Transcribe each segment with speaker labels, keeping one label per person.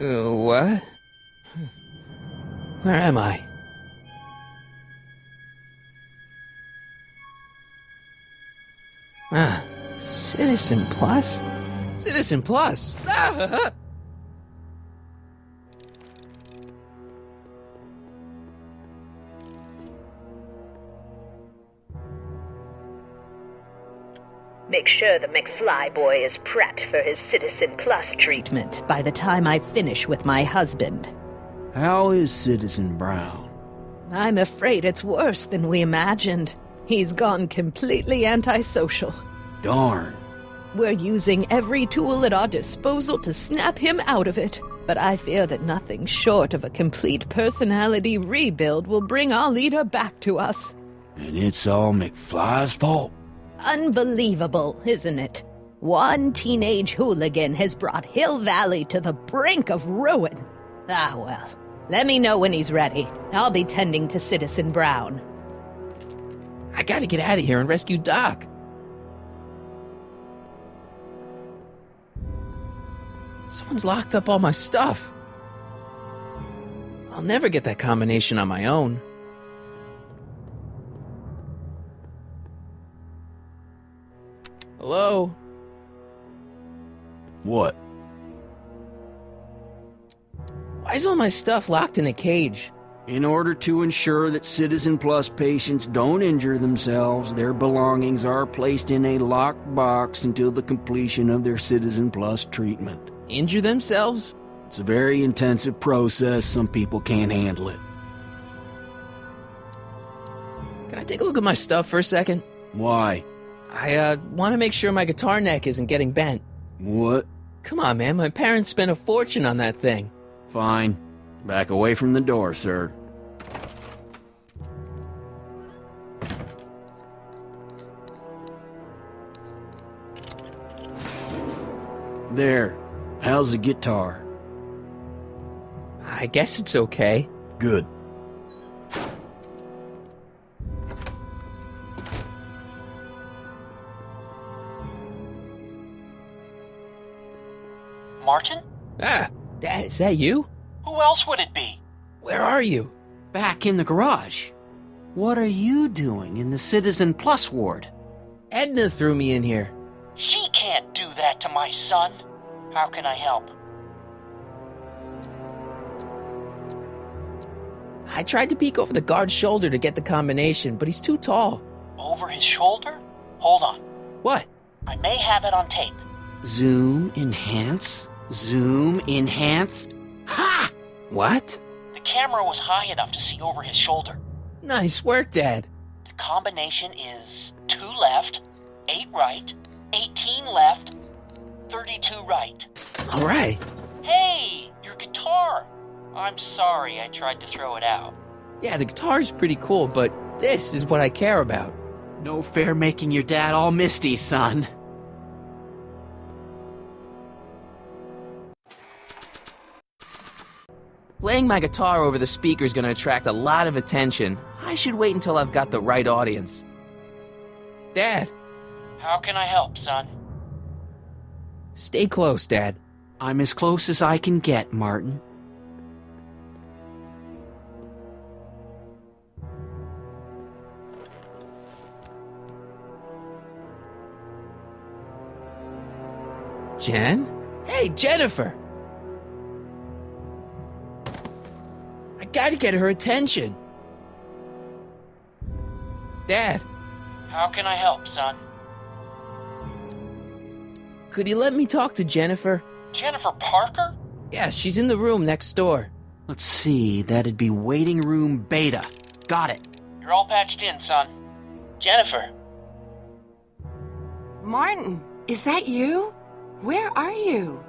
Speaker 1: What? Where am I? Ah, Citizen Plus? Citizen Plus! Ah!
Speaker 2: Make sure the McFly boy is prepped for his Citizen Plus treatment by the time I finish with my husband.
Speaker 3: How is Citizen Brown?
Speaker 2: I'm afraid it's worse than we imagined. He's gone completely antisocial.
Speaker 3: Darn.
Speaker 2: We're using every tool at our disposal to snap him out of it. But I fear that nothing short of a complete personality rebuild will bring our leader back to us.
Speaker 3: And it's all McFly's fault.
Speaker 2: Unbelievable, isn't it? One teenage hooligan has brought Hill Valley to the brink of ruin. Ah, well. Let me know when he's ready. I'll be tending to Citizen Brown.
Speaker 1: I gotta get out of here and rescue Doc. Someone's locked up all my stuff. I'll never get that combination on my own. Hello?
Speaker 3: What?
Speaker 1: Why is all my stuff locked in a cage?
Speaker 3: In order to ensure that Citizen Plus patients don't injure themselves, their belongings are placed in a locked box until the completion of their Citizen Plus treatment.
Speaker 1: Injure themselves?
Speaker 3: It's a very intensive process. Some people can't handle it.
Speaker 1: Can I take a look at my stuff for a second?
Speaker 3: Why?
Speaker 1: I want to make sure my guitar neck isn't getting bent.
Speaker 3: What?
Speaker 1: Come on, man. My parents spent a fortune on that thing.
Speaker 3: Fine. Back away from the door, sir. There. How's the guitar?
Speaker 1: I guess it's okay.
Speaker 3: Good.
Speaker 4: Martin?
Speaker 1: Ah, Dad, is that you?
Speaker 4: Who else would it be?
Speaker 1: Where are you?
Speaker 3: Back in the garage. What are you doing in the Citizen Plus ward?
Speaker 1: Edna threw me in here.
Speaker 4: She can't do that to my son. How can I help?
Speaker 1: I tried to peek over the guard's shoulder to get the combination, but he's too tall.
Speaker 4: Over his shoulder? Hold on.
Speaker 1: What?
Speaker 4: I may have it on tape.
Speaker 3: Zoom, enhance, zoom, enhance. Ha!
Speaker 1: What?
Speaker 4: The camera was high enough to see over his shoulder.
Speaker 1: Nice work, Dad.
Speaker 4: The combination is 2 left, 8 right, 18 left, 32 right.
Speaker 1: All right.
Speaker 4: Hey, your guitar! I'm sorry I tried to throw it out.
Speaker 1: Yeah, the guitar's pretty cool, but this is what I care about.
Speaker 3: No fair making your dad all misty, son.
Speaker 1: Playing my guitar over the speaker's gonna attract a lot of attention. I should wait until I've got the right audience. Dad,
Speaker 4: How can I help, son?
Speaker 1: stay close, Dad.
Speaker 3: I'm as close as I can get, Martin.
Speaker 1: Jen? Hey, Jennifer! I gotta get her attention. Dad,
Speaker 4: How can I help, son?
Speaker 1: could you let me talk to Jennifer?
Speaker 4: Jennifer Parker?
Speaker 1: Yeah, she's in the room next door.
Speaker 3: Let's see, that'd be waiting room beta. Got it.
Speaker 4: You're all patched in, son. Jennifer.
Speaker 5: Martin, is that you? Where are you?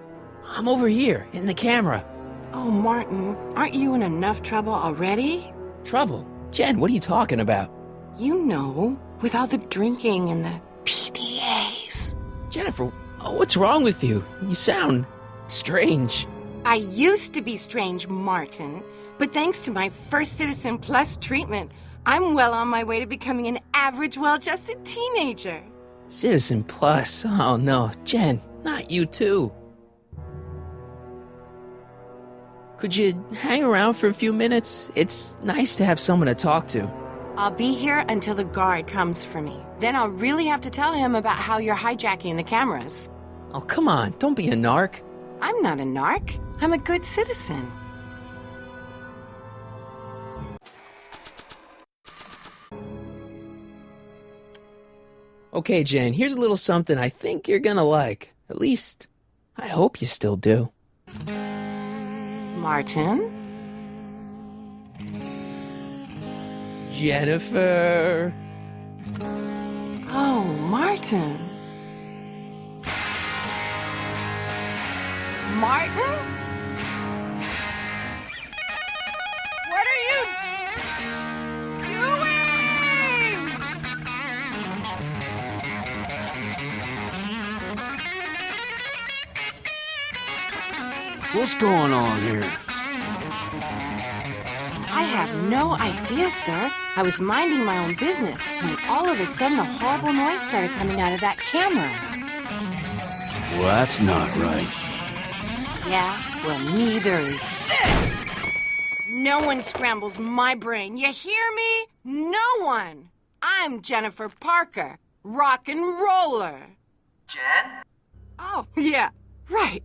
Speaker 1: I'm over here, in the camera.
Speaker 5: Oh, Martin, aren't you in enough trouble already?
Speaker 1: Trouble? Jen, what are you talking about?
Speaker 5: You know, with all the drinking and the PDAs.
Speaker 1: Jennifer, what's wrong with you? You sound strange.
Speaker 5: I used to be strange, Martin, but thanks to my first Citizen Plus treatment, I'm well on my way to becoming an average, well-adjusted teenager.
Speaker 1: Citizen Plus? Oh no, Jen, not you too. Could you hang around for a few minutes? It's nice to have someone to talk to.
Speaker 5: I'll be here until the guard comes for me. Then I'll really have to tell him about how you're hijacking the cameras.
Speaker 1: Oh, come on, don't be a narc.
Speaker 5: I'm not a narc. I'm a good citizen.
Speaker 1: Okay, Jen, here's a little something I think you're gonna like. At least, I hope you still do.
Speaker 5: Martin?
Speaker 1: Jennifer.
Speaker 5: Oh, Martin. Martin? What are you doing?
Speaker 3: What's going on here?
Speaker 5: I have no idea, sir. I was minding my own business when all of a sudden a horrible noise started coming out of that camera.
Speaker 3: Well, that's not right.
Speaker 5: Yeah, well, neither is this! No one scrambles my brain, you hear me? No one! I'm Jennifer Parker, rock and roller.
Speaker 4: Jen?
Speaker 5: Oh, yeah, right.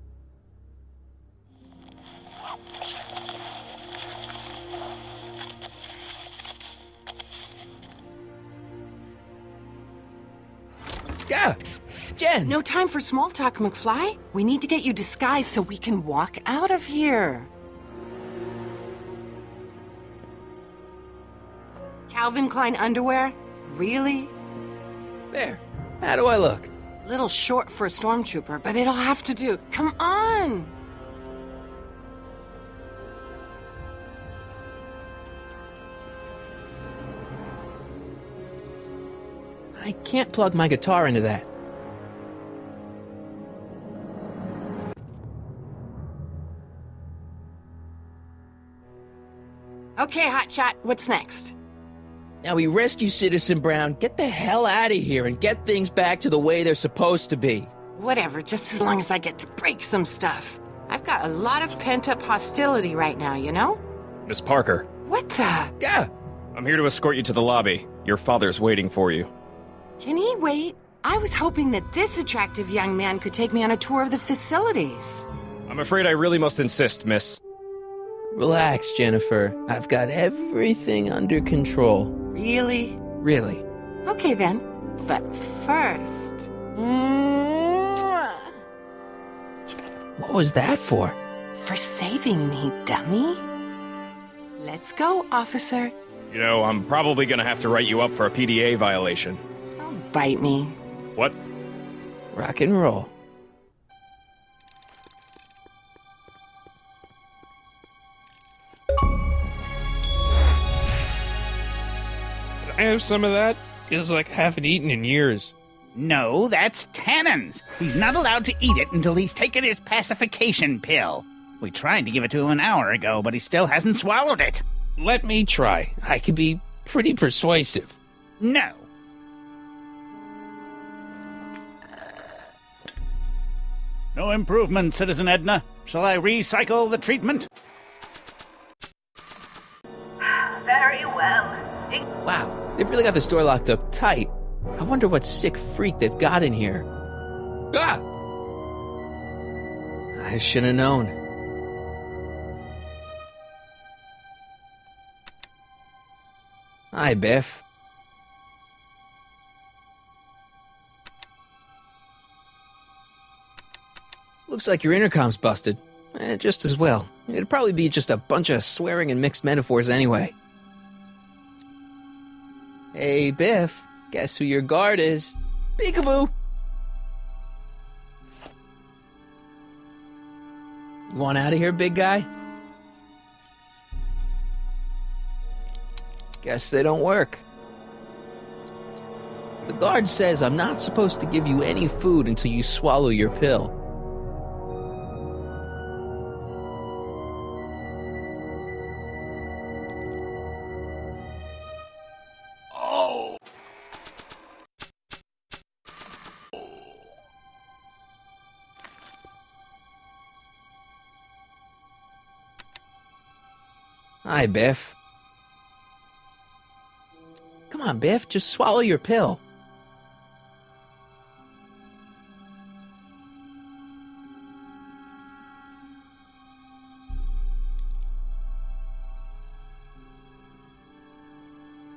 Speaker 1: Yeah, Jen.
Speaker 5: No time for small talk, McFly. We need to get you disguised so we can walk out of here. Calvin Klein underwear? Really?
Speaker 1: There. How do I look?
Speaker 5: Little short for a stormtrooper, but it'll have to do. Come on!
Speaker 1: I can't plug my guitar into that.
Speaker 5: Okay, Hotshot, what's next?
Speaker 1: Now we rescue Citizen Brown, get the hell out of here, and get things back to the way they're supposed to be.
Speaker 5: Whatever, just as long as I get to break some stuff. I've got a lot of pent-up hostility right now, you know?
Speaker 6: Miss Parker,
Speaker 5: What the?
Speaker 1: Yeah.
Speaker 6: I'm here to escort you to the lobby. Your father's waiting for you.
Speaker 5: Can he wait? I was hoping that this attractive young man could take me on a tour of the facilities.
Speaker 6: I'm afraid I really must insist, miss.
Speaker 1: Relax, Jennifer. I've got everything under control.
Speaker 5: Really?
Speaker 1: Really.
Speaker 5: Okay then. But first... Mwah!
Speaker 1: What was that for?
Speaker 5: For saving me, dummy. Let's go, officer.
Speaker 6: You know, I'm probably gonna have to write you up for a PDA violation.
Speaker 5: Don't bite me.
Speaker 6: What?
Speaker 1: Rock and roll.
Speaker 6: I have some of that. Feels like I haven't eaten in years.
Speaker 7: No, that's Tannen's. He's not allowed to eat it until he's taken his pacification pill. We tried to give it to him an hour ago, but he still hasn't swallowed it.
Speaker 1: Let me try. I can be pretty persuasive.
Speaker 7: No. No improvement, Citizen Edna. Shall I recycle the treatment?
Speaker 8: Very well.
Speaker 1: Wow, they've really got the store locked up tight. I wonder what sick freak they've got in here. Ah! I should have known. Hi, Biff. Looks like your intercom's busted. Just as well. It'd probably be just a bunch of swearing and mixed metaphors anyway. Hey, Biff. Guess who your guard is? Peekaboo! You want out of here, big guy? Guess they don't work. The guard says I'm not supposed to give you any food until you swallow your pill. Hi, Biff. Come on, Biff, just swallow your pill.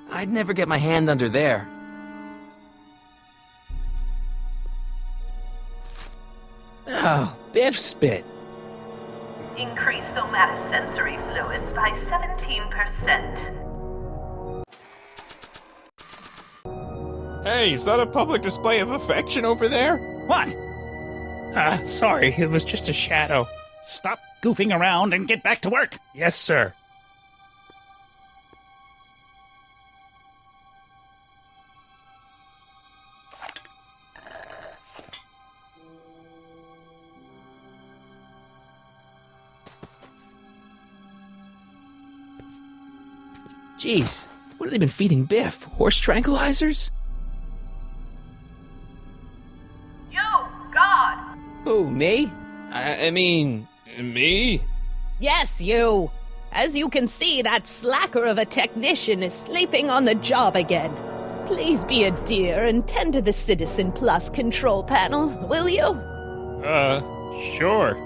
Speaker 1: I'd never get my hand under there. Oh, Biff spit.
Speaker 8: Increase somatosensory fluids by 17%.
Speaker 6: Hey, is that a public display of affection over there?
Speaker 7: What?
Speaker 6: Sorry, it was just a shadow.
Speaker 7: Stop goofing around and get back to work.
Speaker 6: Yes, sir.
Speaker 1: Jeez, what have they been feeding Biff? Horse tranquilizers?
Speaker 8: You, God!
Speaker 1: Who, me?
Speaker 6: I mean, me?
Speaker 2: Yes, you! As you can see, that slacker of a technician is sleeping on the job again. Please be a dear and tend to the Citizen Plus control panel, will you?
Speaker 6: Sure.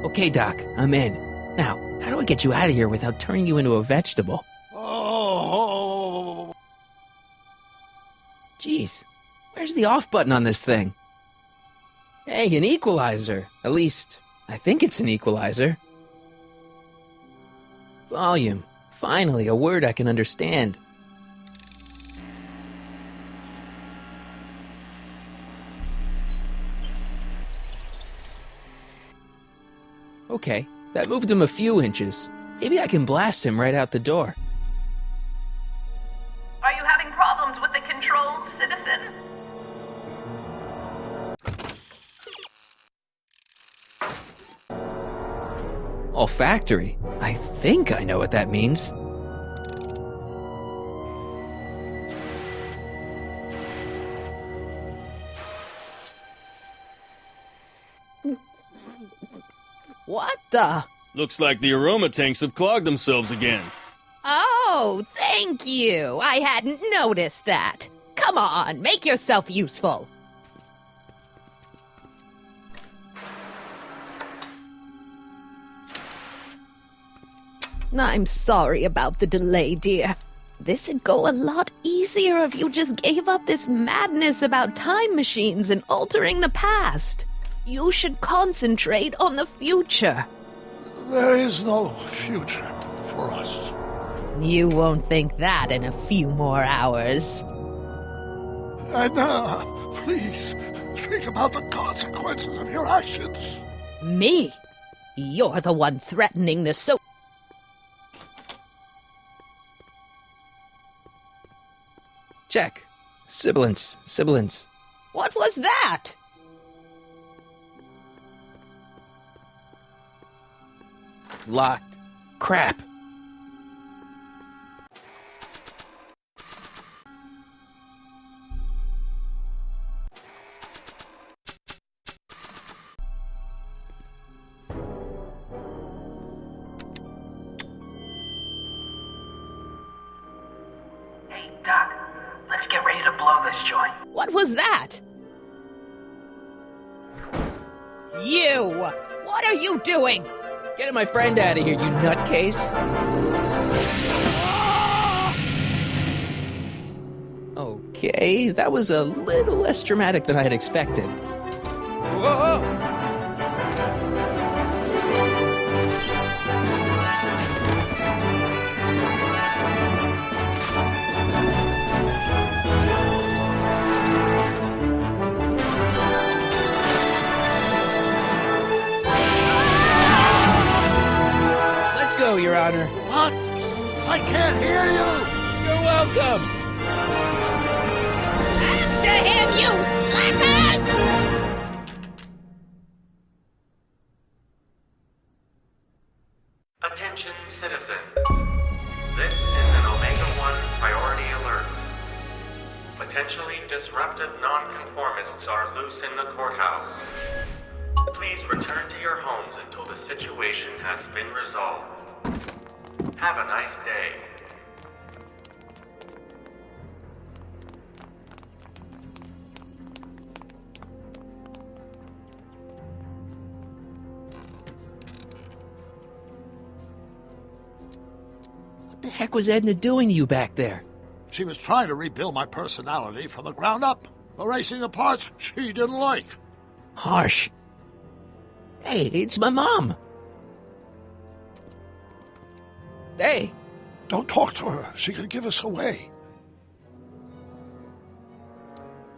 Speaker 1: Okay, Doc, I'm in. Now, how do I get you out of here without turning you into a vegetable?
Speaker 9: Oh.
Speaker 1: Jeez, where's the off button on this thing? Hey, an equalizer. At least, I think it's an equalizer. Volume. Finally, a word I can understand. Okay, that moved him a few inches. Maybe I can blast him right out the door.
Speaker 8: Are you having problems with the controls, citizen?
Speaker 1: Olfactory? I think I know what that means.
Speaker 2: What the?
Speaker 9: Looks like the aroma tanks have clogged themselves again.
Speaker 2: Oh, thank you. I hadn't noticed that. Come on, make yourself useful. I'm sorry about the delay, dear. This'd go a lot easier if you just gave up this madness about time machines and altering the past. You should concentrate on the future.
Speaker 10: There is no future for us.
Speaker 2: You won't think that in a few more hours.
Speaker 10: Edna, please, think about the consequences of your actions.
Speaker 2: Me? You're the one threatening the
Speaker 1: Check. Sibilance.
Speaker 2: What was that?
Speaker 1: Locked. Crap.
Speaker 8: Hey, Doc, let's get ready to blow this joint.
Speaker 2: What was that? You! What are you doing?
Speaker 1: Get my friend out of here, you nutcase. Okay, that was a little less dramatic than I had expected. Whoa! Let's go, Your Honor.
Speaker 10: What? I can't hear you!
Speaker 1: You're welcome!
Speaker 2: After him, you slackers!
Speaker 11: Attention citizens. This is an Omega-1 priority alert. Potentially disruptive nonconformists are loose in the courthouse. Please return to your homes until the situation has been resolved. Have a nice day.
Speaker 1: What the heck was Edna doing to you back there?
Speaker 10: She was trying to rebuild my personality from the ground up, erasing the parts she didn't like.
Speaker 1: Harsh. Hey, it's my mom. Hey.
Speaker 10: Don't talk to her. She could give us away.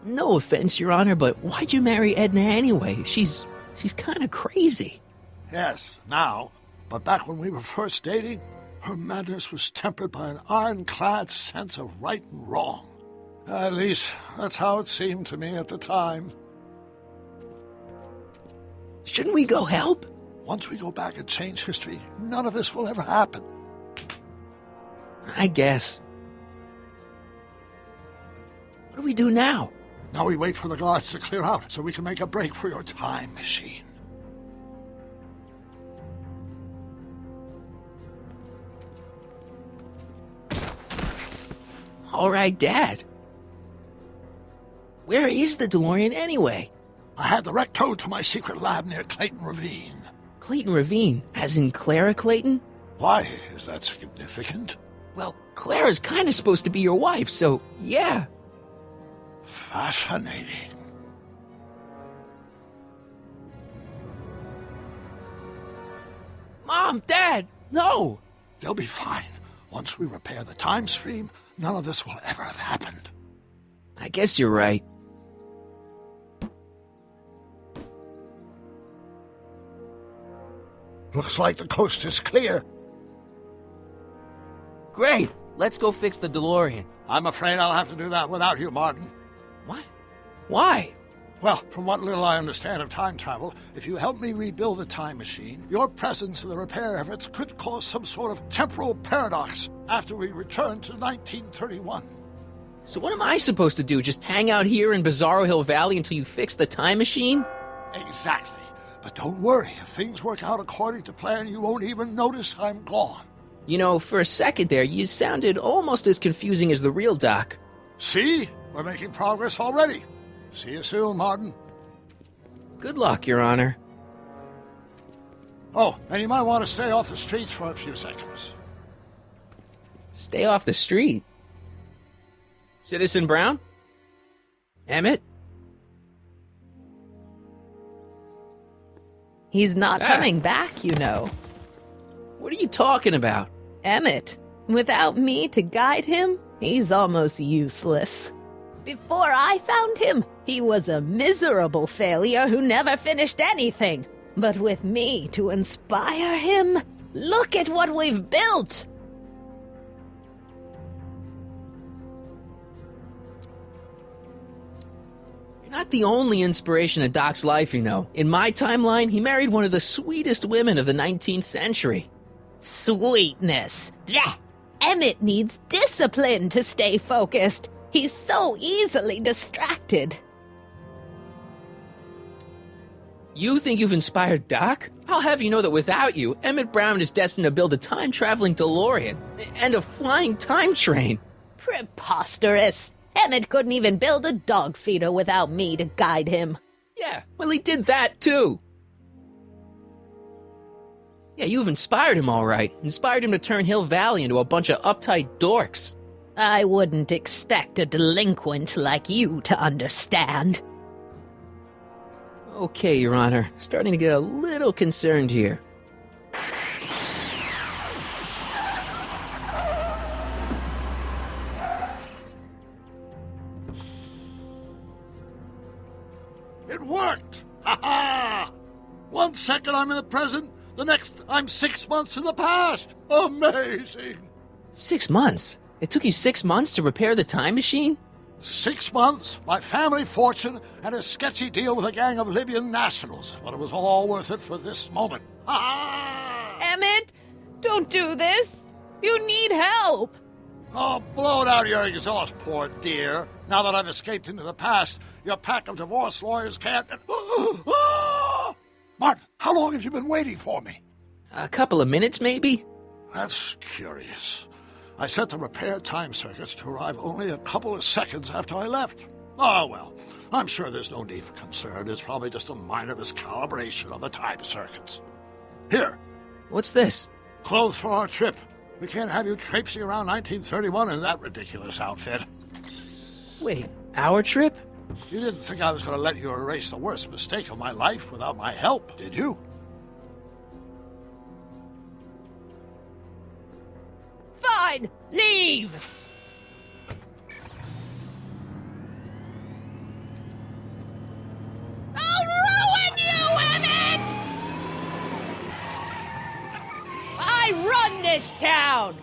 Speaker 1: No offense, Your Honor, but why'd you marry Edna anyway? She's kind of crazy.
Speaker 10: Yes, now. But back when we were first dating, her madness was tempered by an ironclad sense of right and wrong. At least, that's how it seemed to me at the time.
Speaker 1: Shouldn't we go help?
Speaker 10: Once we go back and change history, none of this will ever happen.
Speaker 1: I guess. What do we do now?
Speaker 10: Now we wait for the guards to clear out so we can make a break for your time machine.
Speaker 1: All right, Dad. Where is the DeLorean anyway?
Speaker 10: I had the wreck towed to my secret lab near Clayton Ravine.
Speaker 1: Clayton Ravine, as in Clara Clayton?
Speaker 10: Why? Is that significant?
Speaker 1: Well, Clara's kind of supposed to be your wife, so yeah.
Speaker 10: Fascinating.
Speaker 1: Mom, Dad, no!
Speaker 10: They'll be fine. Once we repair the time stream, none of this will ever have happened.
Speaker 1: I guess you're right.
Speaker 10: Looks like the coast is clear.
Speaker 1: Great! Let's go fix the DeLorean.
Speaker 10: I'm afraid I'll have to do that without you, Martin.
Speaker 1: What? Why?
Speaker 10: Well, from what little I understand of time travel, if you help me rebuild the time machine, your presence in the repair efforts could cause some sort of temporal paradox after we return to 1931.
Speaker 1: So what am I supposed to do? Just hang out here in Bizarro Hill Valley until you fix the time machine?
Speaker 10: Exactly. But don't worry, if things work out according to plan, you won't even notice I'm gone.
Speaker 1: You know, for a second there, you sounded almost as confusing as the real Doc.
Speaker 10: See? We're making progress already. See you soon, Martin.
Speaker 1: Good luck, Your Honor.
Speaker 10: Oh, and you might want to stay off the streets for a few seconds.
Speaker 1: Stay off the street? Citizen Brown? Emmett?
Speaker 2: He's not coming back, you know.
Speaker 1: What are you talking about?
Speaker 2: Emmett. Without me to guide him, he's almost useless. Before I found him, he was a miserable failure who never finished anything. But with me to inspire him, look at what we've built!
Speaker 1: You're not the only inspiration of Doc's life, you know. In my timeline, he married one of the sweetest women of the 19th century.
Speaker 2: Sweetness. Blech. Emmett needs discipline to stay focused. He's so easily distracted.
Speaker 1: You think you've inspired Doc? I'll have you know that without you, Emmett Brown is destined to build a time-traveling DeLorean and a flying time train.
Speaker 2: Preposterous. Emmett couldn't even build a dog feeder without me to guide him.
Speaker 1: Yeah, well, he did that too. Yeah, you've inspired him all right. Inspired him to turn Hill Valley into a bunch of uptight dorks.
Speaker 2: I wouldn't expect a delinquent like you to understand.
Speaker 1: Okay, Your Honor. Starting to get a little concerned here.
Speaker 10: It worked! Ha-ha! 1 second I'm in the present, the next I'm 6 months in the past! Amazing!
Speaker 1: 6 months? It took you 6 months to repair the time machine?
Speaker 10: 6 months, my family fortune, and a sketchy deal with a gang of Libyan nationals. But it was all worth it for this moment. Ha-ha!
Speaker 2: Emmett, don't do this. You need help.
Speaker 10: Oh, blow it out of your exhaust, poor dear. Now that I've escaped into the past, your pack of divorce lawyers can't... Martin, how long have you been waiting for me?
Speaker 1: A couple of minutes, maybe?
Speaker 10: That's curious. I set the repair time circuits to arrive only a couple of seconds after I left. Oh, well, I'm sure there's no need for concern. It's probably just a minor miscalibration of the time circuits. Here.
Speaker 1: What's this?
Speaker 10: Clothes for our trip. We can't have you traipsing around 1931 in that ridiculous outfit.
Speaker 1: Wait, our trip?
Speaker 10: You didn't think I was going to let you erase the worst mistake of my life without my help, did you?
Speaker 2: Fine! Leave! I'll ruin you, Emmett! I run this town!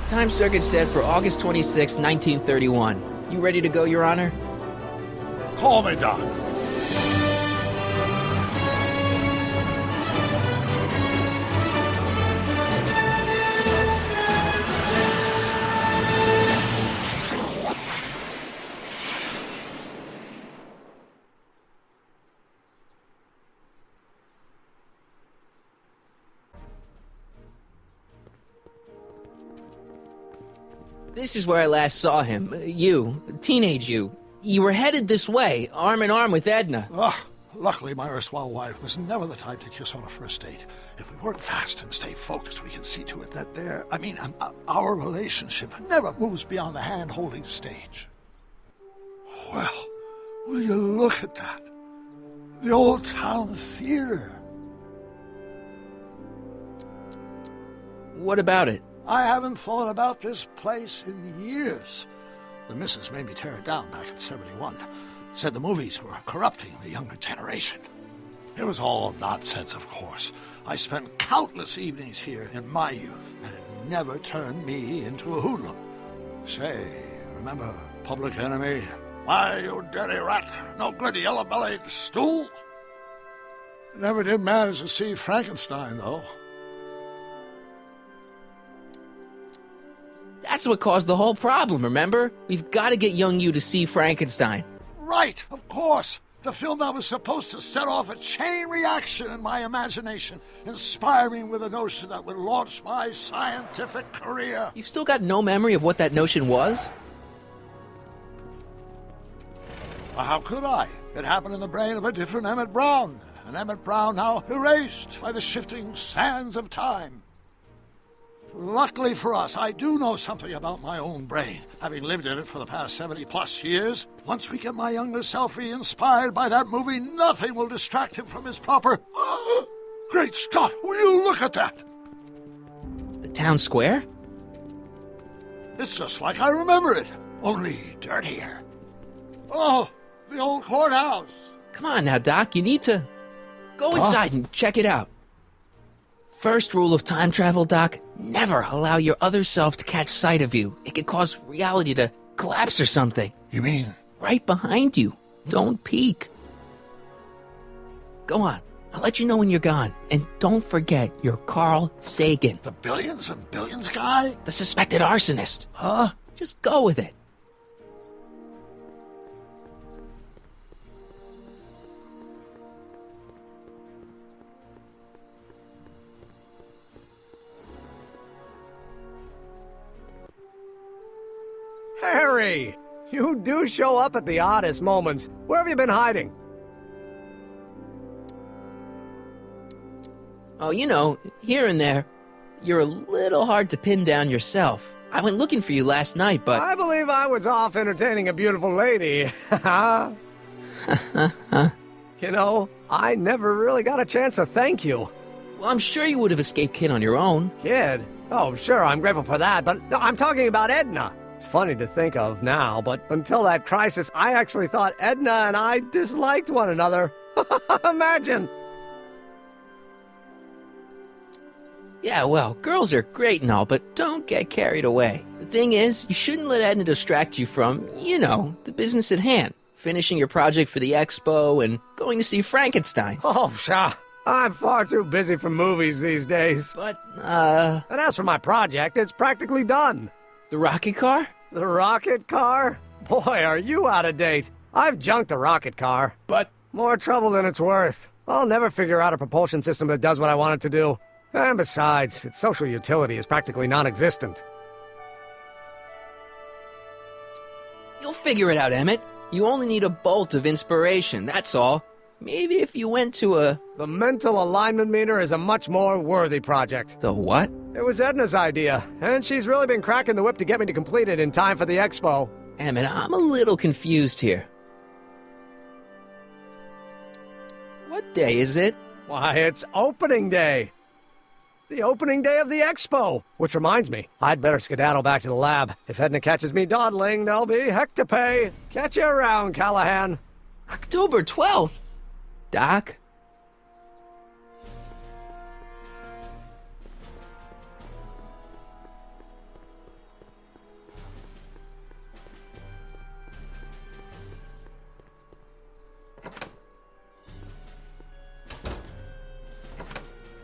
Speaker 1: Time circuit set for August 26, 1931. You ready to go, Your Honor?
Speaker 10: Call me, Doc.
Speaker 1: This is where I last saw him. You, teenage you. You were headed this way, arm in arm with Edna.
Speaker 10: Ugh. Luckily, my erstwhile wife was never the type to kiss on a first date. If we work fast and stay focused, we can see to it that our relationship never moves beyond the hand-holding stage. Well, will you look at that? The Old Town Theater.
Speaker 1: What about it?
Speaker 10: I haven't thought about this place in years. The missus made me tear it down back in '71. Said the movies were corrupting the younger generation. It was all nonsense, of course. I spent countless evenings here in my youth, and it never turned me into a hoodlum. Say, remember Public Enemy? Why, you dirty rat, no good yellow-bellied stool? I never did manage to see Frankenstein, though.
Speaker 1: That's what caused the whole problem, remember? We've got to get young you to see Frankenstein.
Speaker 10: Right, of course. The film that was supposed to set off a chain reaction in my imagination, inspiring with a notion that would launch my scientific career.
Speaker 1: You've still got no memory of what that notion was?
Speaker 10: Well, how could I? It happened in the brain of a different Emmett Brown. An Emmett Brown now erased by the shifting sands of time. Luckily for us, I do know something about my own brain, having lived in it for the past 70-plus years. Once we get my younger self re-inspired by that movie, nothing will distract him from his proper... Great Scott, will you look at that?
Speaker 1: The town square?
Speaker 10: It's just like I remember it, only dirtier. Oh, the old courthouse.
Speaker 1: Come on now, Doc, you need to... Go inside and check it out. First rule of time travel, Doc, never allow your other self to catch sight of you. It could cause reality to collapse or something.
Speaker 10: You mean?
Speaker 1: Right behind you. Don't peek. Go on. I'll let you know when you're gone. And don't forget, you're Carl Sagan.
Speaker 10: The billions and billions guy?
Speaker 1: The suspected arsonist.
Speaker 10: Huh?
Speaker 1: Just go with it.
Speaker 12: Harry! You do show up at the oddest moments. Where have you been hiding?
Speaker 1: Oh, you know, here and there. You're a little hard to pin down yourself. I went looking for you last night, but...
Speaker 12: I believe I was off entertaining a beautiful lady. You know, I never really got a chance to thank you.
Speaker 1: Well, I'm sure you would have escaped Kid on your own.
Speaker 12: Kid? Oh, sure, I'm grateful for that, but no, I'm talking about Edna. It's funny to think of now, but until that crisis, I actually thought Edna and I disliked one another. Imagine!
Speaker 1: Yeah, well, girls are great and all, but don't get carried away. The thing is, you shouldn't let Edna distract you from, you know, the business at hand. Finishing your project for the expo and going to see Frankenstein.
Speaker 12: Oh, pshaw. I'm far too busy for movies these days.
Speaker 1: But,
Speaker 12: And as for my project, it's practically done.
Speaker 1: The rocket car?
Speaker 12: The rocket car? Boy, are you out of date. I've junked a rocket car.
Speaker 6: But
Speaker 12: More trouble than it's worth. I'll never figure out a propulsion system that does what I want it to do. And besides, its social utility is practically non-existent.
Speaker 1: You'll figure it out, Emmett. You only need a bolt of inspiration, that's all. Maybe if you went to a...
Speaker 12: The mental alignment meter is a much more worthy project.
Speaker 1: The what?
Speaker 12: It was Edna's idea, and she's really been cracking the whip to get me to complete it in time for the expo.
Speaker 1: Emmett, I'm a little confused here. What day is it?
Speaker 12: Why, it's opening day. The opening day of the expo. Which reminds me, I'd better skedaddle back to the lab. If Edna catches me dawdling, there'll be heck to pay. Catch you around, Callahan.
Speaker 1: October 12th? Doc?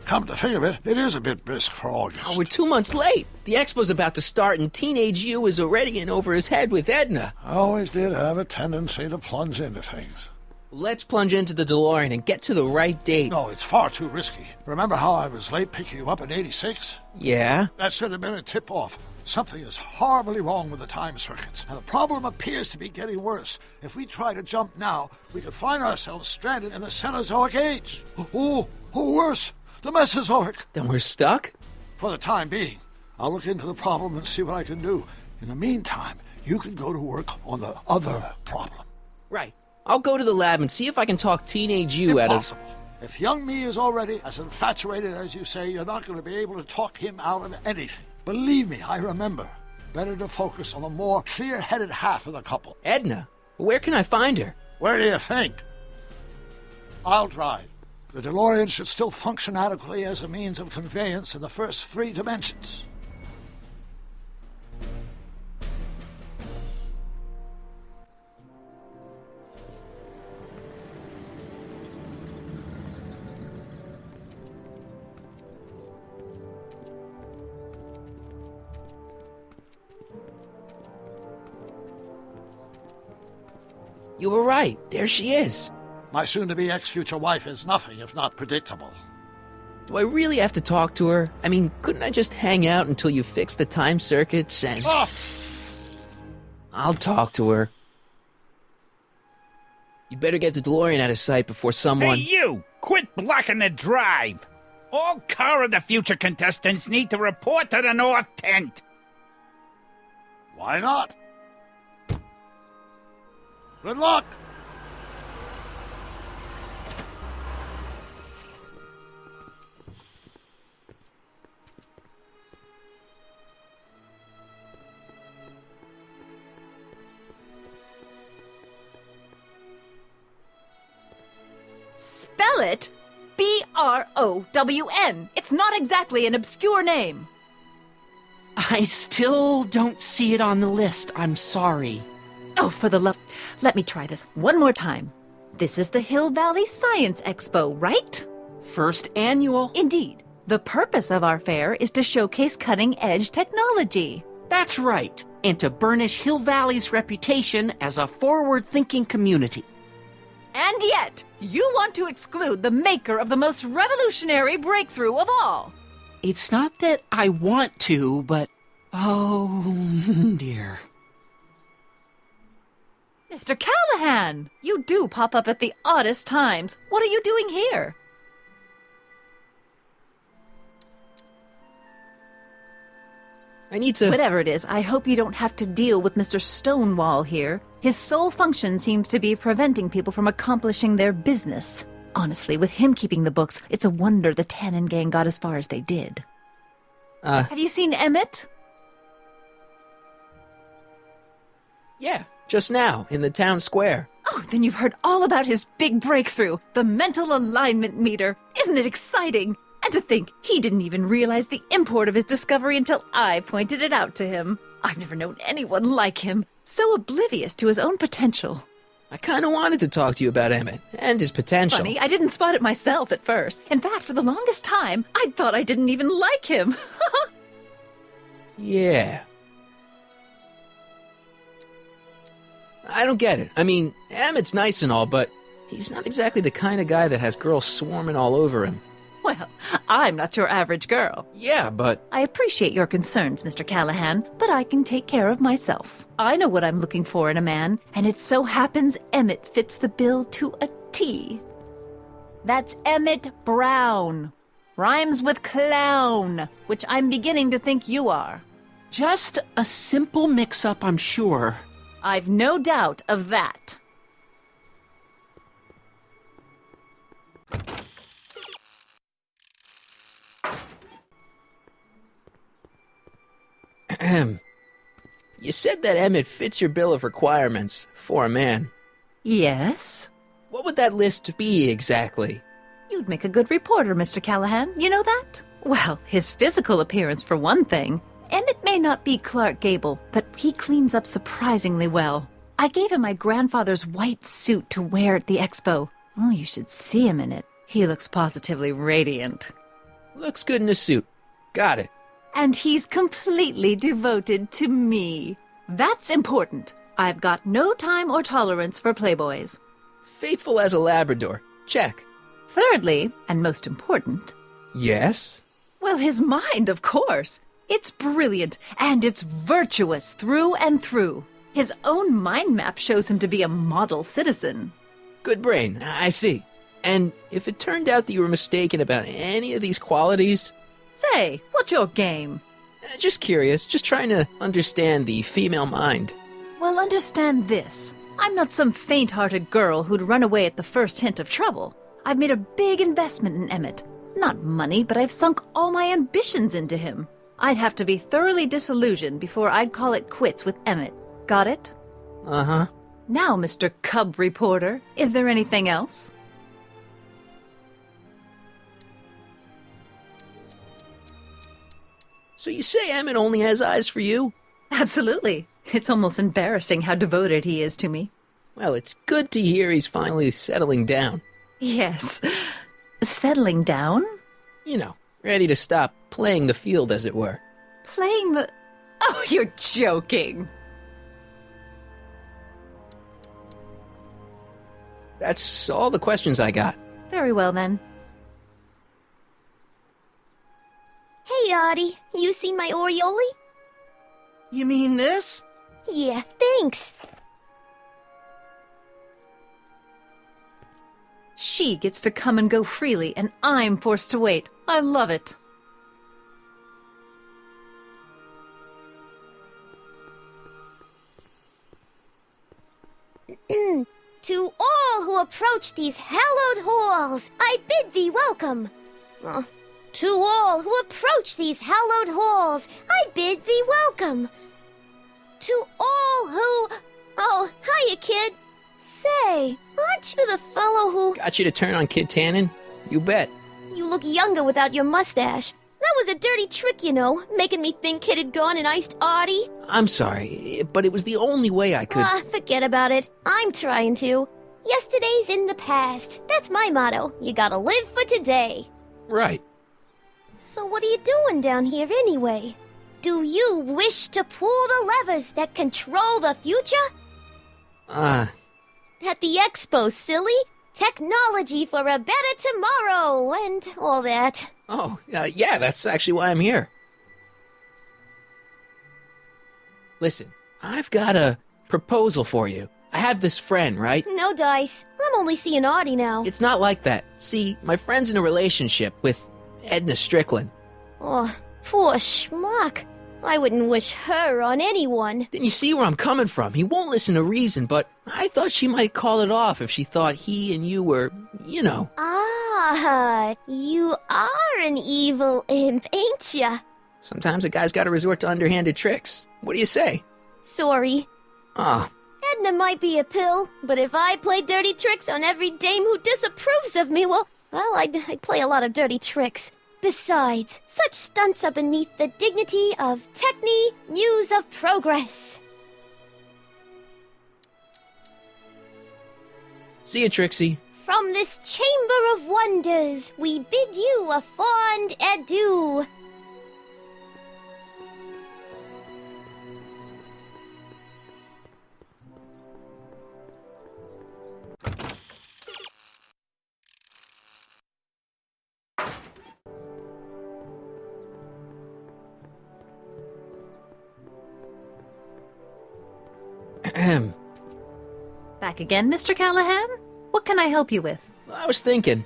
Speaker 10: Come to think of it, it is a bit brisk for August.
Speaker 1: Oh, we're 2 months late. The expo's about to start and Teenage You is already in over his head with Edna.
Speaker 10: I always did have a tendency to plunge into things.
Speaker 1: Let's plunge into the DeLorean and get to the right date.
Speaker 10: No, it's far too risky. Remember how I was late picking you up in '86?
Speaker 1: Yeah?
Speaker 10: That should have been a tip-off. Something is horribly wrong with the time circuits, and the problem appears to be getting worse. If we try to jump now, we could find ourselves stranded in the Cenozoic age. Oh, worse, the Mesozoic.
Speaker 1: Then we're stuck?
Speaker 10: For the time being. I'll look into the problem and see what I can do. In the meantime, you can go to work on the other problem.
Speaker 1: Right. I'll go to the lab and see if I can talk Teenage You out of...
Speaker 10: Impossible. If young me is already as infatuated as you say, you're not going to be able to talk him out of anything. Believe me, I remember. Better to focus on the more clear-headed half of the couple.
Speaker 1: Edna? Where can I find her?
Speaker 10: Where do you think? I'll drive. The DeLorean should still function adequately as a means of conveyance in the first 3 dimensions.
Speaker 1: You were right. There she is.
Speaker 10: My soon-to-be ex-future wife is nothing if not predictable.
Speaker 1: Do I really have to talk to her? I mean, couldn't I just hang out until you fix the time circuits and...
Speaker 10: Oh!
Speaker 1: I'll talk to her. You better get the DeLorean out of sight before someone...
Speaker 7: Hey, you! Quit blocking the drive! All Car of the Future contestants need to report to the North Tent!
Speaker 10: Why not? Good luck!
Speaker 13: Spell it B-R-O-W-N. It's not exactly an obscure name.
Speaker 14: I still don't see it on the list. I'm sorry.
Speaker 13: Oh, for the love... Let me try this one more time. This is the Hill Valley Science Expo, right?
Speaker 14: First annual.
Speaker 13: Indeed. The purpose of our fair is to showcase cutting-edge technology.
Speaker 14: That's right. And to burnish Hill Valley's reputation as a forward-thinking community.
Speaker 13: And yet, you want to exclude the maker of the most revolutionary breakthrough of all.
Speaker 14: It's not that I want to, but... Oh, dear.
Speaker 13: Mr. Callahan, you do pop up at the oddest times. What are you doing here?
Speaker 1: I need to...
Speaker 13: Whatever it is, I hope you don't have to deal with Mr. Stonewall here. His sole function seems to be preventing people from accomplishing their business. Honestly, with him keeping the books, it's a wonder the Tannen gang got as far as they did. Have you seen Emmett?
Speaker 1: Yeah, just now, in the town square.
Speaker 13: Oh, then you've heard all about his big breakthrough, the mental alignment meter. Isn't it exciting? And to think, he didn't even realize the import of his discovery until I pointed it out to him. I've never known anyone like him, so oblivious to his own potential.
Speaker 1: I kind of wanted to talk to you about Emmett and his potential.
Speaker 13: Funny, I didn't spot it myself at first. In fact, for the longest time, I thought I didn't even like him.
Speaker 1: Yeah. I don't get it. I mean, Emmett's nice and all, but he's not exactly the kind of guy that has girls swarming all over him.
Speaker 13: Well, I'm not your average girl.
Speaker 1: Yeah, but...
Speaker 13: I appreciate your concerns, Mr. Callahan, but I can take care of myself. I know what I'm looking for in a man, and it so happens Emmett fits the bill to a T. That's Emmett Brown. Rhymes with clown, which I'm beginning to think you are.
Speaker 14: Just a simple mix-up, I'm sure.
Speaker 13: I've no doubt of that.
Speaker 1: You said that Emmett fits your bill of requirements for a man.
Speaker 13: Yes?
Speaker 1: What would that list be exactly?
Speaker 13: You'd make a good reporter, Mr. Callahan. You know that? Well, his physical appearance for one thing. Emmett may not be Clark Gable, but he cleans up surprisingly well. I gave him my grandfather's white suit to wear at the expo. Oh, you should see him in it. He looks positively radiant.
Speaker 1: Looks good in a suit. Got it.
Speaker 13: And he's completely devoted to me. That's important. I've got no time or tolerance for playboys.
Speaker 1: Faithful as a Labrador. Check.
Speaker 13: Thirdly, and most important...
Speaker 1: Yes?
Speaker 13: Well, his mind, of course. It's brilliant, and it's virtuous through and through. His own mind map shows him to be a model citizen.
Speaker 1: Good brain, I see. And if it turned out that you were mistaken about any of these qualities...
Speaker 13: Say, what's your game?
Speaker 1: Just curious, just trying to understand the female mind.
Speaker 13: Well, understand this. I'm not some faint-hearted girl who'd run away at the first hint of trouble. I've made a big investment in Emmett. Not money, but I've sunk all my ambitions into him. I'd have to be thoroughly disillusioned before I'd call it quits with Emmett. Got it?
Speaker 1: Uh-huh.
Speaker 13: Now, Mr. Cub Reporter, is there anything else?
Speaker 1: So you say Emmett only has eyes for you?
Speaker 13: Absolutely. It's almost embarrassing how devoted he is to me.
Speaker 1: Well, it's good to hear he's finally settling down.
Speaker 13: Yes. Settling down?
Speaker 1: You know, ready to stop playing the field, as it were.
Speaker 13: Playing the... Oh, you're joking.
Speaker 1: That's all the questions I got.
Speaker 13: Very well, then.
Speaker 15: Hey, Artie. You seen my Oriole?
Speaker 14: You mean this?
Speaker 15: Yeah, thanks.
Speaker 13: She gets to come and go freely, and I'm forced to wait. I love it.
Speaker 15: To all who approach these hallowed halls, I bid thee welcome. To all who approach these hallowed halls, I bid thee welcome. To all who... Oh, hiya, kid. Say, aren't you the fellow who...
Speaker 1: Got you to turn on Kid Tannen? You bet.
Speaker 15: You look younger without your mustache. That was a dirty trick, you know, making me think Kid had gone and iced Artie.
Speaker 1: I'm sorry, but it was the only way I could...
Speaker 15: Forget about it. I'm trying to. Yesterday's in the past. That's my motto. You gotta live for today.
Speaker 1: Right.
Speaker 15: So what are you doing down here anyway? Do you wish to pull the levers that control the future? At the expo, silly. Technology for a better tomorrow and all that.
Speaker 1: Oh, yeah, that's actually why I'm here. Listen, I've got a proposal for you. I have this friend, right?
Speaker 15: No dice. I'm only seeing Artie now.
Speaker 1: It's not like that. See, my friend's in a relationship with Edna Strickland.
Speaker 15: Oh, poor schmuck. I wouldn't wish her on anyone.
Speaker 1: Then you see where I'm coming from. He won't listen to reason, but I thought she might call it off if she thought he and you were, you know.
Speaker 15: You are an evil imp, ain't ya?
Speaker 1: Sometimes a guy's gotta resort to underhanded tricks. What do you say?
Speaker 15: Sorry.
Speaker 1: Ah.
Speaker 15: Edna might be a pill, but if I play dirty tricks on every dame who disapproves of me, well, I'd play a lot of dirty tricks. Besides, such stunts are beneath the dignity of Techne, Muse of Progress.
Speaker 1: See you, Trixie.
Speaker 15: From this chamber of wonders, we bid you a fond adieu.
Speaker 1: Ahem.
Speaker 13: Back again, Mr. Callahan? What can I help you with?
Speaker 1: I was thinking.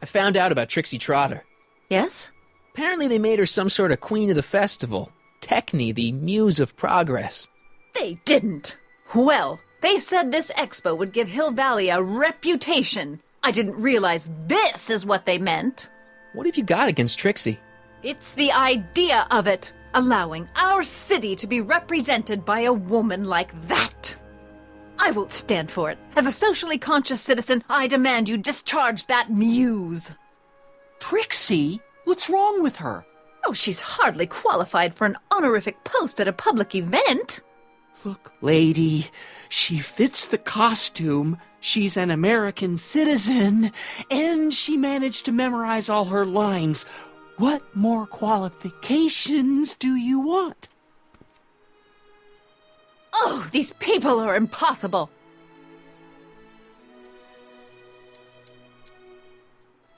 Speaker 1: I found out about Trixie Trotter.
Speaker 13: Yes?
Speaker 1: Apparently they made her some sort of queen of the festival. Techne, the muse of progress.
Speaker 13: They didn't. Well, they said this expo would give Hill Valley a reputation. I didn't realize this is what they meant.
Speaker 1: What have you got against Trixie?
Speaker 13: It's the idea of it. Allowing our city to be represented by a woman like that. I won't stand for it. As a socially conscious citizen, I demand you discharge that muse.
Speaker 14: Trixie? What's wrong with her?
Speaker 13: Oh, she's hardly qualified for an honorific post at a public event.
Speaker 14: Look, lady, she fits the costume. She's an American citizen, and she managed to memorize all her lines. What more qualifications do you want?
Speaker 13: Oh, these people are impossible.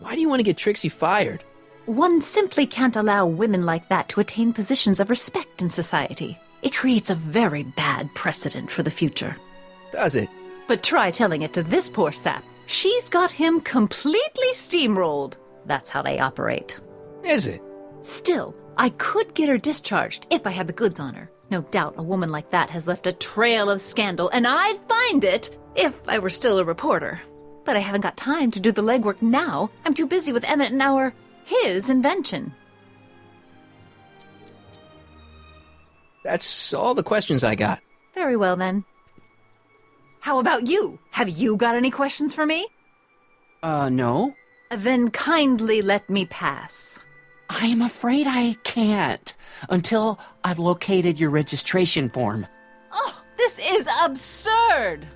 Speaker 1: Why do you want to get Trixie fired?
Speaker 13: One simply can't allow women like that to attain positions of respect in society. It creates a very bad precedent for the future.
Speaker 1: Does it?
Speaker 13: But try telling it to this poor sap. She's got him completely steamrolled. That's how they operate.
Speaker 1: Is it?
Speaker 13: Still, I could get her discharged if I had the goods on her. No doubt a woman like that has left a trail of scandal, and I'd find it if I were still a reporter. But I haven't got time to do the legwork now. I'm too busy with Emmett and his invention.
Speaker 1: That's all the questions I got.
Speaker 13: Very well, then. How about you? Have you got any questions for me?
Speaker 14: No.
Speaker 13: Then kindly let me pass.
Speaker 14: I'm afraid I can't until I've located your registration form.
Speaker 13: Oh, this is absurd!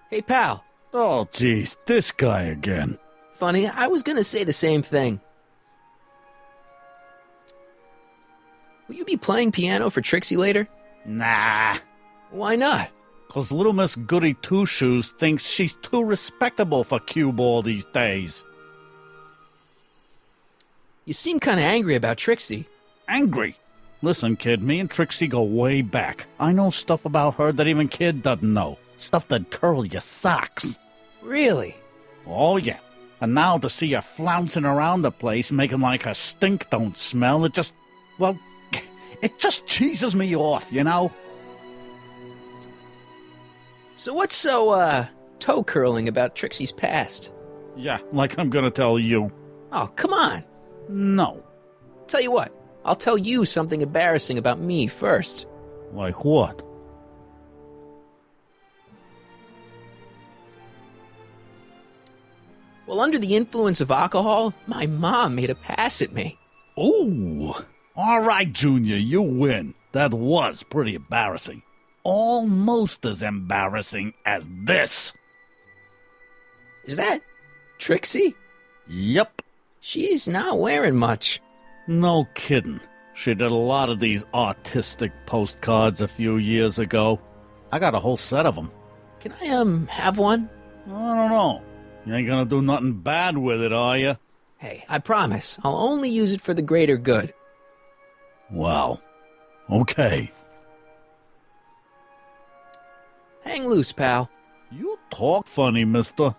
Speaker 1: Hey, pal.
Speaker 16: Oh, geez, this guy again.
Speaker 1: Funny, I was gonna say the same thing. Will you be playing piano for Trixie later?
Speaker 16: Nah.
Speaker 1: Why not?
Speaker 16: 'Cause little Miss Goody Two-Shoes thinks she's too respectable for cue ball these days.
Speaker 1: You seem kinda angry about Trixie.
Speaker 16: Angry? Listen, kid, me and Trixie go way back. I know stuff about her that even Kid doesn't know. Stuff that'd curl your socks.
Speaker 1: Really?
Speaker 16: Oh, yeah. And now to see her flouncing around the place, making like her stink don't smell, it just cheeses me off, you know?
Speaker 1: So what's so, toe-curling about Trixie's past?
Speaker 16: Yeah, like I'm gonna tell you.
Speaker 1: Oh, come on.
Speaker 16: No.
Speaker 1: Tell you what, I'll tell you something embarrassing about me first.
Speaker 16: Like what?
Speaker 1: Well, under the influence of alcohol, my mom made a pass at me.
Speaker 16: Ooh. All right, Junior, you win. That was pretty embarrassing. Almost as embarrassing as this.
Speaker 1: Is that Trixie?
Speaker 16: Yep.
Speaker 1: She's not wearing much.
Speaker 16: No kidding. She did a lot of these artistic postcards a few years ago. I got a whole set of them.
Speaker 1: Can I, have one?
Speaker 16: I don't know. You ain't gonna do nothing bad with it, are you?
Speaker 1: Hey, I promise. I'll only use it for the greater good.
Speaker 16: Well, okay.
Speaker 1: Hang loose, pal.
Speaker 16: You talk funny, mister.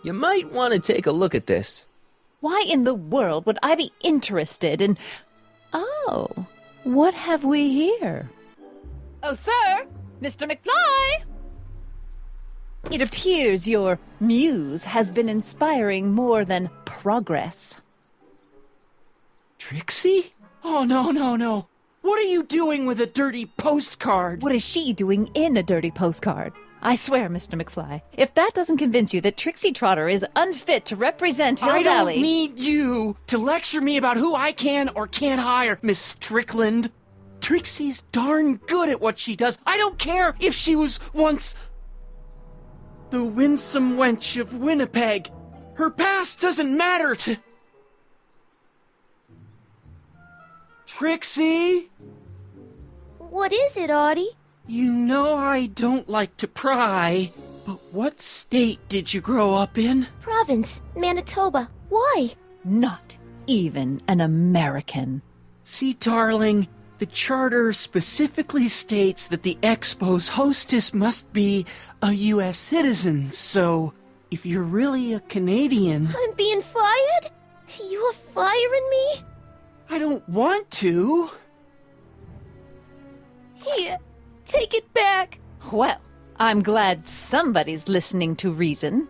Speaker 1: You might want to take a look at this.
Speaker 13: Why in the world would I be interested in... Oh, what have we here? Oh, sir! Mr. McFly! It appears your muse has been inspiring more than progress.
Speaker 14: Trixie? Oh, no. What are you doing with a dirty postcard?
Speaker 13: What is she doing in a dirty postcard? I swear, Mr. McFly, if that doesn't convince you that Trixie Trotter is unfit to represent Hill
Speaker 14: I
Speaker 13: Valley...
Speaker 14: don't need you to lecture me about who I can or can't hire, Miss Strickland. Trixie's darn good at what she does. I don't care if she was once the winsome wench of Winnipeg. Her past doesn't matter to... Trixie?
Speaker 15: What is it, Artie?
Speaker 14: You know I don't like to pry, but what state did you grow up in?
Speaker 15: Province, Manitoba. Why?
Speaker 13: Not even an American.
Speaker 14: See, darling, the charter specifically states that the Expo's hostess must be a U.S. citizen, so if you're really a Canadian...
Speaker 15: I'm being fired? You are firing me?
Speaker 14: I don't want to.
Speaker 15: Here, take it back.
Speaker 13: Well, I'm glad somebody's listening to reason.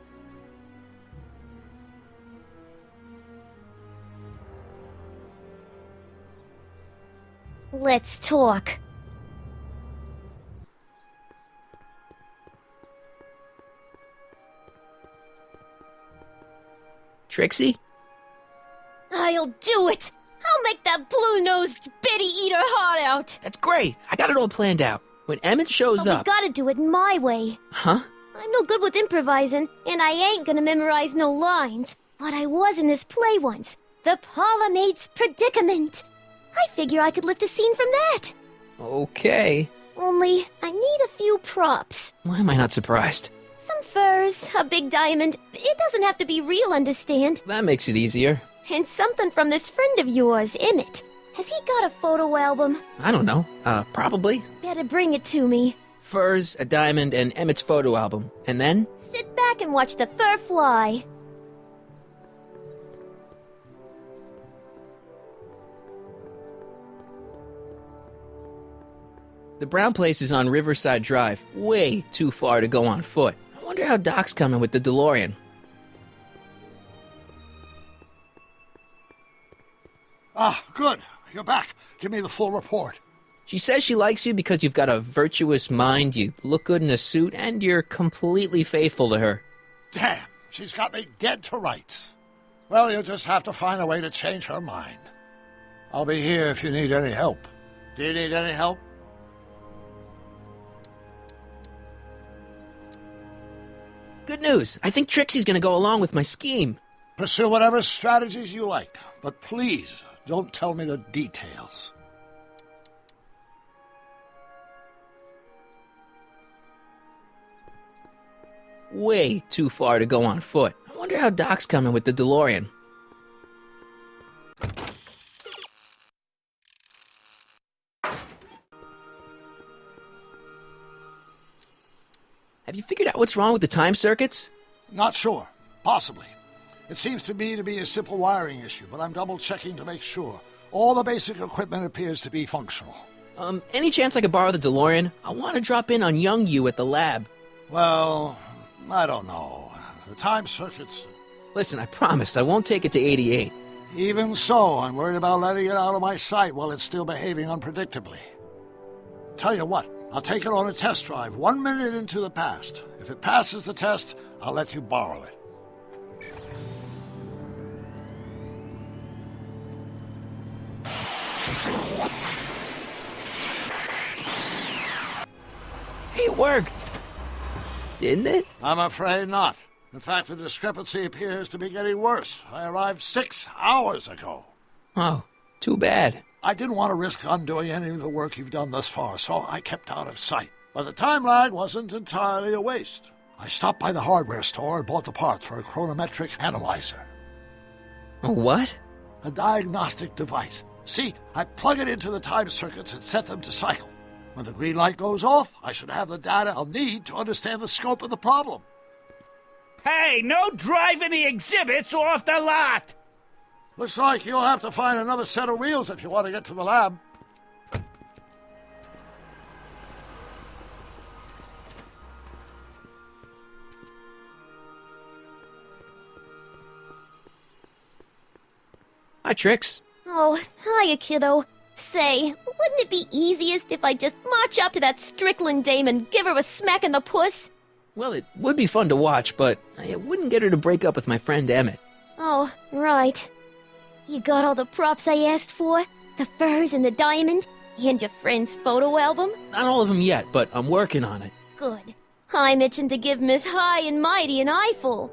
Speaker 15: Let's talk.
Speaker 1: Trixie?
Speaker 15: I'll do it! I'll make that blue-nosed bitty eat her heart out!
Speaker 1: That's great. I got it all planned out. When Emmett shows
Speaker 15: But
Speaker 1: up...
Speaker 15: we gotta do it my way.
Speaker 1: Huh?
Speaker 15: I'm no good with improvising, and I ain't gonna memorize no lines. But I was in this play once. The Parlourmaid's Predicament. I figure I could lift a scene from that.
Speaker 1: Okay.
Speaker 15: Only, I need a few props.
Speaker 1: Why am I not surprised?
Speaker 15: Some furs, a big diamond. It doesn't have to be real, understand?
Speaker 1: That makes it easier.
Speaker 15: And something from this friend of yours, Emmett. Has he got a photo album?
Speaker 1: I don't know. Probably.
Speaker 15: Better bring it to me.
Speaker 1: Furs, a diamond, and Emmett's photo album. And then?
Speaker 15: Sit back and watch the fur fly.
Speaker 1: The Brown place is on Riverside Drive. Way too far to go on foot. I wonder how Doc's coming with the DeLorean.
Speaker 10: Ah, good. You're back. Give me the full report.
Speaker 1: She says she likes you because you've got a virtuous mind, you look good in a suit, and you're completely faithful to her.
Speaker 10: Damn, she's got me dead to rights. Well, you'll just have to find a way to change her mind. I'll be here if you need any help. Do you need any help?
Speaker 1: Good news. I think Trixie's gonna go along with my scheme.
Speaker 10: Pursue whatever strategies you like, but please don't tell me the details.
Speaker 1: Way too far to go on foot. I wonder how Doc's coming with the DeLorean. Have you figured out what's wrong with the time circuits?
Speaker 10: Not sure. Possibly. It seems to me to be a simple wiring issue, but I'm double-checking to make sure. All the basic equipment appears to be functional.
Speaker 1: Any chance I could borrow the DeLorean? I want to drop in on young you at the lab.
Speaker 10: Well, I don't know. The time circuits...
Speaker 1: Listen, I promise I won't take it to 88.
Speaker 10: Even so, I'm worried about letting it out of my sight while it's still behaving unpredictably. Tell you what, I'll take it on a test drive 1 minute into the past. If it passes the test, I'll let you borrow it.
Speaker 1: Hey, it worked! Didn't it?
Speaker 10: I'm afraid not. In fact, the discrepancy appears to be getting worse. I arrived 6 hours ago.
Speaker 1: Oh, too bad.
Speaker 10: I didn't want to risk undoing any of the work you've done thus far, so I kept out of sight. But the time lag wasn't entirely a waste. I stopped by the hardware store and bought the parts for a chronometric analyzer.
Speaker 1: A what?
Speaker 10: A diagnostic device. See, I plug it into the time circuits and set them to cycle. When the green light goes off, I should have the data I'll need to understand the scope of the problem.
Speaker 7: Hey, no driving the exhibits off the lot!
Speaker 10: Looks like you'll have to find another set of wheels if you want to get to the lab.
Speaker 1: Hi, Trix.
Speaker 15: Oh, hiya, kiddo. Say, wouldn't it be easiest if I just march up to that Strickland dame and give her a smack in the puss?
Speaker 1: Well, it would be fun to watch, but it wouldn't get her to break up with my friend Emmett.
Speaker 15: Oh, right. You got all the props I asked for? The furs and the diamond? And your friend's photo album?
Speaker 1: Not all of them yet, but I'm working on it.
Speaker 15: Good. I'm itching to give Miss High and Mighty an eyeful.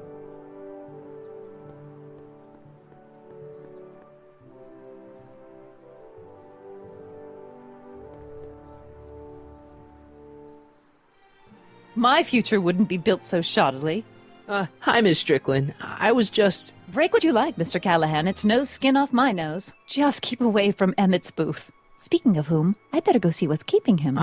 Speaker 13: My future wouldn't be built so shoddily.
Speaker 1: Hi, Miss Strickland. I was just...
Speaker 13: Break what you like, Mr. Callahan. It's no skin off my nose. Just keep away from Emmett's booth. Speaking of whom, I better go see what's keeping him.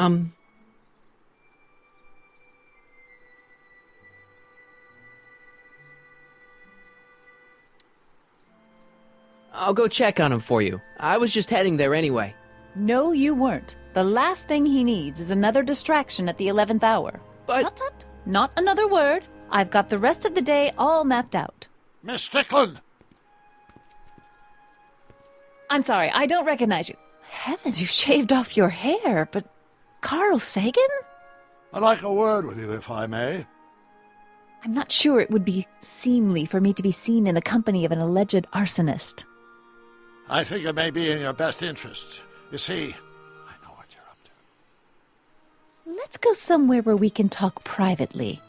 Speaker 1: I'll go check on him for you. I was just heading there anyway.
Speaker 13: No, you weren't. The last thing he needs is another distraction at the 11th hour.
Speaker 1: But...
Speaker 13: Tut-tut. Not another word. I've got the rest of the day all mapped out.
Speaker 10: Miss Strickland!
Speaker 13: I'm sorry, I don't recognize you. Heavens, you shaved off your hair, but... Carl Sagan?
Speaker 10: I'd like a word with you, if I may.
Speaker 13: I'm not sure it would be seemly for me to be seen in the company of an alleged arsonist.
Speaker 10: I think it may be in your best interest. You see, I know what you're up to.
Speaker 13: Let's go somewhere where we can talk privately.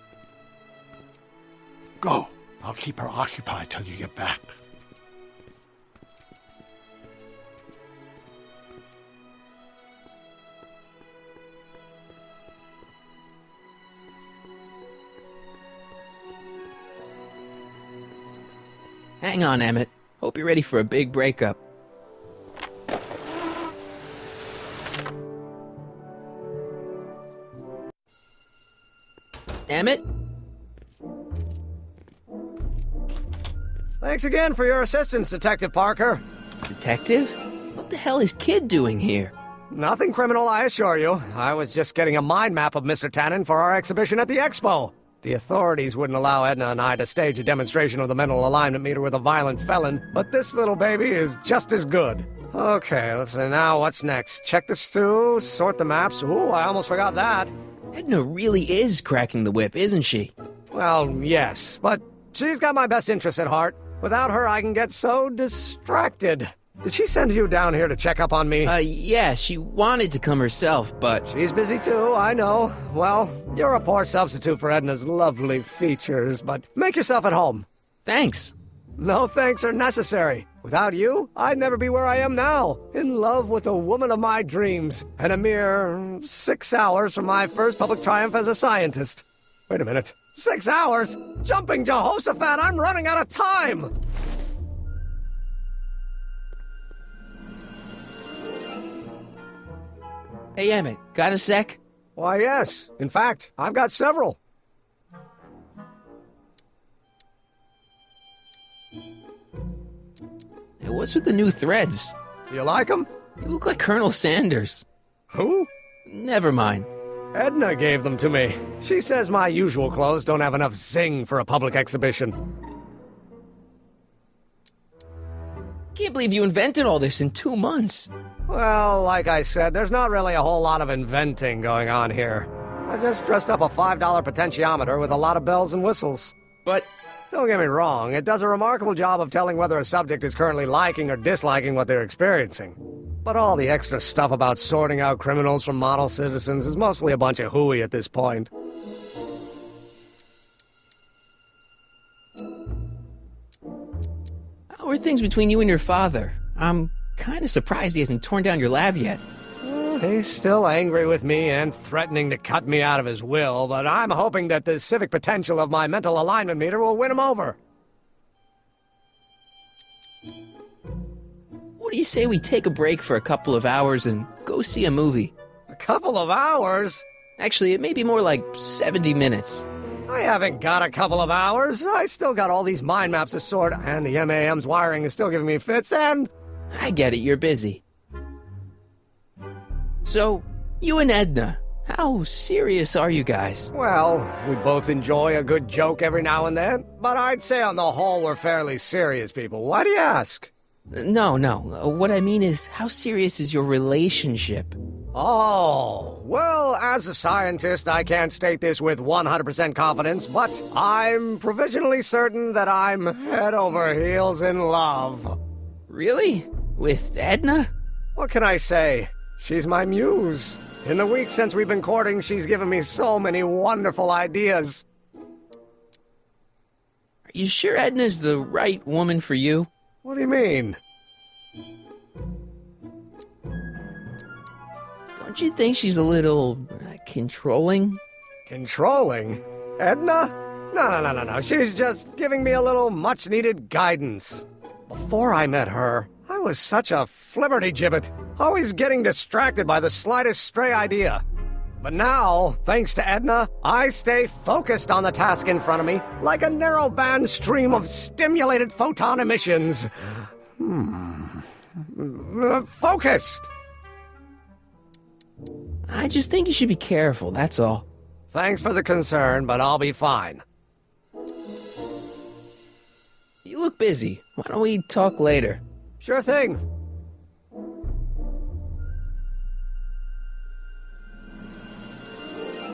Speaker 10: Go. I'll keep her occupied till you get back.
Speaker 1: Hang on, Emmett. Hope you're ready for a big breakup. Emmett?
Speaker 12: Thanks again for your assistance, Detective Parker.
Speaker 1: Detective? What the hell is Kid doing here?
Speaker 12: Nothing criminal, I assure you. I was just getting a mind map of Mr. Tannen for our exhibition at the Expo. The authorities wouldn't allow Edna and I to stage a demonstration of the mental alignment meter with a violent felon, but this little baby is just as good. Okay, let's see, now what's next? Check the stew, sort the maps. Ooh, I almost forgot that.
Speaker 1: Edna really is cracking the whip, isn't she?
Speaker 12: Well, yes, but she's got my best interests at heart. Without her, I can get so distracted. Did she send you down here to check up on me?
Speaker 1: Yeah, she wanted to come herself, but...
Speaker 12: She's busy too, I know. Well, you're a poor substitute for Edna's lovely features, but make yourself at home.
Speaker 1: Thanks.
Speaker 12: No thanks are necessary. Without you, I'd never be where I am now, in love with the woman of my dreams, and a mere 6 hours from my first public triumph as a scientist. Wait a minute. 6 hours? Jumping Jehoshaphat, I'm running out of time!
Speaker 1: Hey, Emmett, got a sec?
Speaker 12: Why, yes. In fact, I've got several.
Speaker 1: Hey, what's with the new threads?
Speaker 12: You like them?
Speaker 1: You look like Colonel Sanders.
Speaker 12: Who?
Speaker 1: Never mind.
Speaker 12: Edna gave them to me. She says my usual clothes don't have enough zing for a public exhibition.
Speaker 1: Can't believe you invented all this in 2 months.
Speaker 12: Well, like I said, there's not really a whole lot of inventing going on here. I just dressed up a $5 potentiometer with a lot of bells and whistles.
Speaker 1: But...
Speaker 12: don't get me wrong, it does a remarkable job of telling whether a subject is currently liking or disliking what they're experiencing. But all the extra stuff about sorting out criminals from model citizens is mostly a bunch of hooey at this point.
Speaker 1: How are things between you and your father? I'm kind of surprised he hasn't torn down your lab yet.
Speaker 12: He's still angry with me and threatening to cut me out of his will, but I'm hoping that the civic potential of my mental alignment meter will win him over.
Speaker 1: What do you say we take a break for a couple of hours and go see a movie?
Speaker 12: A couple of hours?
Speaker 1: Actually, it may be more like 70 minutes.
Speaker 12: I haven't got a couple of hours. I still got all these mind maps to sort, and the MAM's wiring is still giving me fits, and...
Speaker 1: I get it, you're busy. So, you and Edna, how serious are you guys?
Speaker 12: Well, we both enjoy a good joke every now and then, but I'd say on the whole we're fairly serious people. Why do you ask?
Speaker 1: No. What I mean is, how serious is your relationship?
Speaker 12: Oh, well, as a scientist, I can't state this with 100% confidence, but I'm provisionally certain that I'm head over heels in love.
Speaker 1: Really? With Edna?
Speaker 12: What can I say? She's my muse. In the week since we've been courting, she's given me so many wonderful ideas.
Speaker 1: Are you sure Edna's the right woman for you?
Speaker 12: What do you mean?
Speaker 1: Don't you think she's a little controlling?
Speaker 12: Controlling? Edna? No. She's just giving me a little much-needed guidance. Before I met her, I was such a flibberty-gibbet, always getting distracted by the slightest stray idea. But now, thanks to Edna, I stay focused on the task in front of me, like a narrow-band stream of stimulated photon emissions. Focused!
Speaker 1: I just think you should be careful, that's all.
Speaker 12: Thanks for the concern, but I'll be fine.
Speaker 1: You look busy. Why don't we talk later?
Speaker 12: Sure thing.